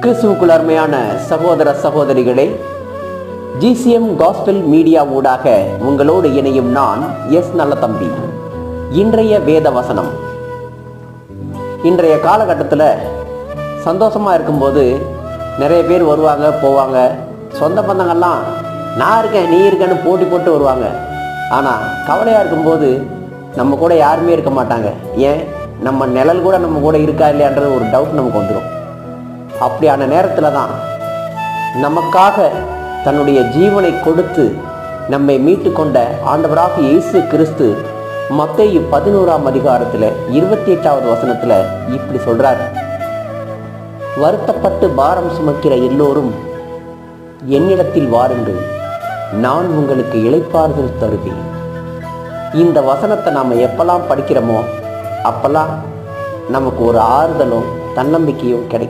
கிறிஸ்துவுக்குள் அருமையான சகோதர சகோதரிகளே, ஜிசிஎம் காஸ்பல் மீடியா ஊடாக உங்களோடு இணையும் நான் நல்லதம்பி. இன்றைய வேத வசனம். இன்றைய காலகட்டத்தில் சந்தோஷமாக இருக்கும்போது நிறைய பேர் வருவாங்க போவாங்க. சொந்த பந்தங்கள்லாம் நான் இருக்கேன் நீ இருக்கேன்னு போட்டி போட்டு வருவாங்க. ஆனால் கவலையாக இருக்கும்போது நம்ம கூட யாருமே இருக்க மாட்டாங்க. ஏன், நம்ம நிழல் கூட நம்ம கூட இருக்கா இல்லையான்றது ஒரு டவுட் நமக்கு வந்துடும். அப்படியான நேரத்தில் தான் நமக்காக தன்னுடைய ஜீவனை கொடுத்து நம்மை மீட்டு கொண்ட ஆண்டவராக இயேசு கிறிஸ்து மத்தேயு 11ஆம் அதிகாரத்தில் 28வது வசனத்தில் இப்படி சொல்றார்: வருத்தப்பட்டு பாரம் சுமக்கிற எல்லோரும் என்னிடத்தில் வாருங்கள், நான் உங்களுக்கு இளைப்பாறுதல் தருவேன். இந்த வசனத்தை நாம் எப்பெல்லாம் படிக்கிறோமோ அப்பெல்லாம் நமக்கு ஒரு ஆறுதலும் தன்னம்பிக்கையும் கிடைக்கும்.